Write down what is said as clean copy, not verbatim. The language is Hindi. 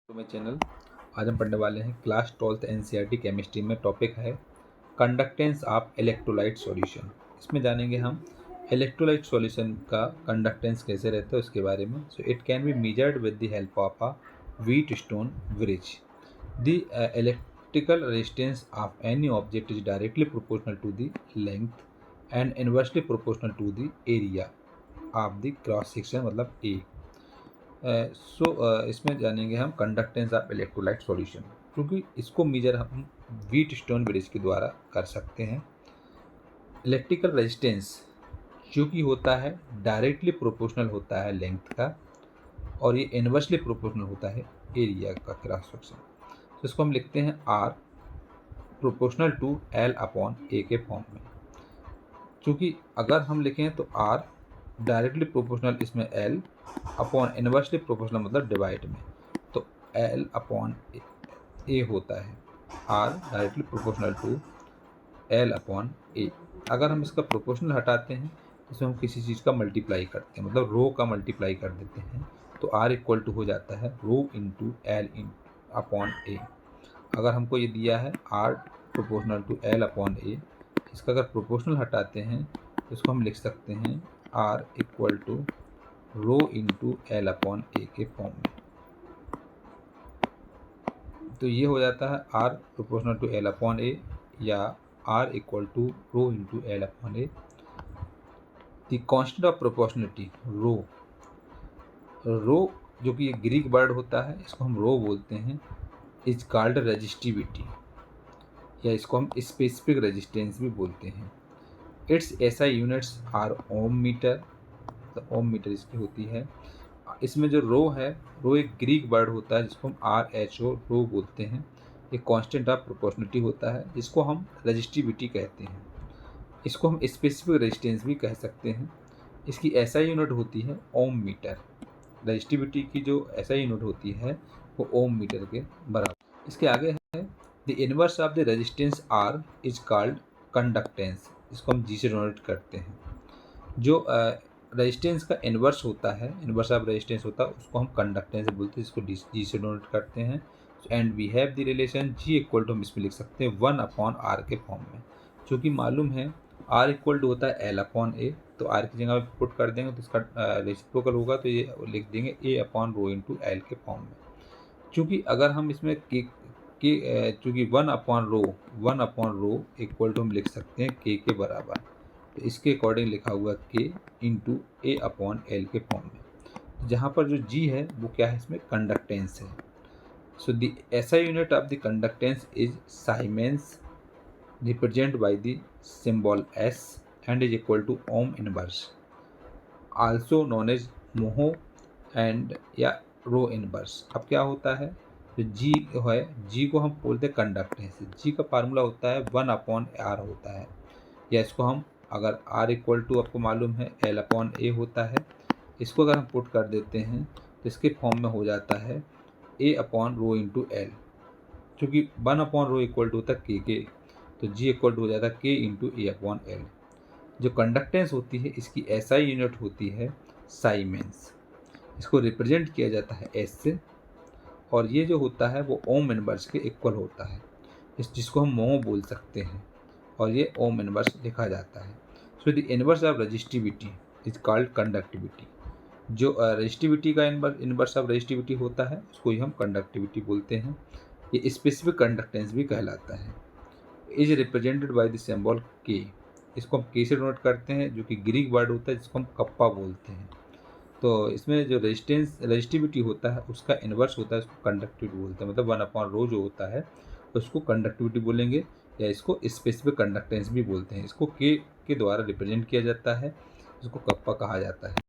तो मैं चैनल आज हम पढ़ने वाले हैं क्लास 12th एनसीईआरटी केमिस्ट्री में। टॉपिक है कंडक्टेंस ऑफ इलेक्ट्रोलाइट सॉल्यूशन। इसमें जानेंगे हम इलेक्ट्रोलाइट सॉल्यूशन का कंडक्टेंस कैसे रहता है उसके बारे में। So it can be measured with the help of a Wheatstone bridge. The electrical resistance of any object is directly proportional to the length and inversely proportional to the area of the cross section, मतलब ए। इसमें जानेंगे हम कंडक्टेंस ऑफ इलेक्ट्रोलाइट सॉल्यूशन, क्योंकि इसको मेजर हम व्हीट स्टोन ब्रिज के द्वारा कर सकते हैं। इलेक्ट्रिकल रेजिस्टेंस जो कि होता है डायरेक्टली प्रोपोर्शनल होता है लेंथ का, और ये इनवर्सली प्रोपोर्शनल होता है एरिया का क्रॉस सेक्शन। तो इसको हम लिखते हैं R proportional to L upon A के फॉर्म में। क्योंकि अगर हम लिखें तो आर डायरेक्टली प्रोपोर्शनल, इसमें एल अपॉन इनवर्सली प्रोपोर्शनल मतलब डिवाइड में, तो एल अपॉन ए होता है R directly proportional to L upon A. अगर हम इसका प्रोपोर्शनल हटाते हैं, इसमें हम किसी चीज़ का मल्टीप्लाई करते हैं, मतलब रो का मल्टीप्लाई कर देते हैं, तो आर इक्वल टू हो जाता है rho into L upon A. अगर हमको ये दिया है R proportional to L upon A, इसका अगर प्रोपोर्शनल हटाते हैं तो इसको हम लिख सकते हैं R equal to rho into L upon A के फॉर्म में। तो ये हो जाता है R proportional to L upon A या R equal to rho into L upon A. The constant of proportionality rho, rho जो कि ग्रीक वर्ड होता है, इसको हम रो बोलते हैं, इज कॉल्ड रेजिस्टिविटी, या इसको हम स्पेसिफिक रेजिस्टेंस भी बोलते हैं। Its SI units are ohm metre, तो ओम मीटर इसकी होती है। इसमें जो रो है, रो एक ग्रीक वर्ड होता है जिसको हम आर एच ओ रो बोलते हैं। ये कांस्टेंट ऑफ प्रोपोर्शनलिटी होता है, जिसको हम रेजिस्टिविटी कहते हैं। इसको हम स्पेसिफिक रेजिस्टेंस भी कह सकते हैं। इसकी एसआई यूनिट होती है ओम मीटर। रेजिस्टिविटी की जो एसआई यूनिट होती है वो ओम मीटर के बराबर। इसके आगे है the inverse of the resistance R is called conductance, इसको हम जी से डिनोट करते हैं। जो रेजिस्टेंस का इन्वर्स होता है, इन्वर्स ऑफ रेजिस्टेंस होता है, उसको हम कंडक्टेंस बोलते हैं, इसको जी से डिनोट करते हैं। And we have the relation G equal to, हम इसमें लिख सकते हैं 1 अपॉन आर के फॉर्म में। चूँकि मालूम है आर इक्वल टू होता है एल अपॉन ए, तो आर की जगह पे पुट कर देंगे तो इसका रेसिप्रोकल होगा, तो ये लिख देंगे ए अपॉन रो इंटू एल के फॉर्म में। चूँकि अगर हम इसमें चूँकि 1 अपॉन रो इक्वल टू हम लिख सकते हैं के बराबर, तो इसके अकॉर्डिंग लिखा हुआ के इंटू ए अपॉन एल के फॉर्म में। जहाँ पर जो जी है वो क्या है, इसमें कंडक्टेंस है। So the SI unit of the conductance is siemens, represent by the symbol S and is equal to ohm inverse, also known as mho and या रो इनवर्स। अब क्या होता है, जो जी है, जी को हम बोलते हैं कंडक्टेंस। जी का फार्मूला होता है 1 अपॉन आर होता है, या इसको हम अगर r इक्वल टू आपको मालूम है l अपॉन ए होता है, इसको अगर हम पुट कर देते हैं तो इसके फॉर्म में हो जाता है a upon rho into L. चूँकि 1 अपॉन रो इक्वल टू होता है के, तो g इक्वल टू हो जाता है k इंटू ए अपॉन एल। जो कंडक्टेंस होती है इसकी एसआई यूनिट होती है साइमेंस, इसको रिप्रेजेंट किया जाता है एस से, और ये जो होता है वो ओम इनवर्स के इक्वल होता है, जिसको हम मोह बोल सकते हैं, और ये ओम इनवर्स लिखा जाता है। So the inverse of resistivity is called conductivity. जो रेजिस्टिविटी का इनवर्स ऑफ रेजिस्टिविटी होता है उसको ही हम कंडक्टिविटी बोलते हैं। ये स्पेसिफिक कंडक्टेंस भी कहलाता है। Is represented by the symbol के, इसको हम के से डिनोट करते हैं, जो कि ग्रीक वर्ड होता है जिसको हम कप्पा बोलते हैं। तो इसमें जो रेजिस्टिविटी होता है उसका इन्वर्स होता है, उसको कंडक्टिविटी बोलते हैं। मतलब 1 अपॉन रो जो होता है उसको कंडक्टिविटी बोलेंगे, या इसको स्पेसिफिक कंडक्टेंस भी बोलते हैं। इसको के द्वारा रिप्रेजेंट किया जाता है, इसको कप्पा कहा जाता है।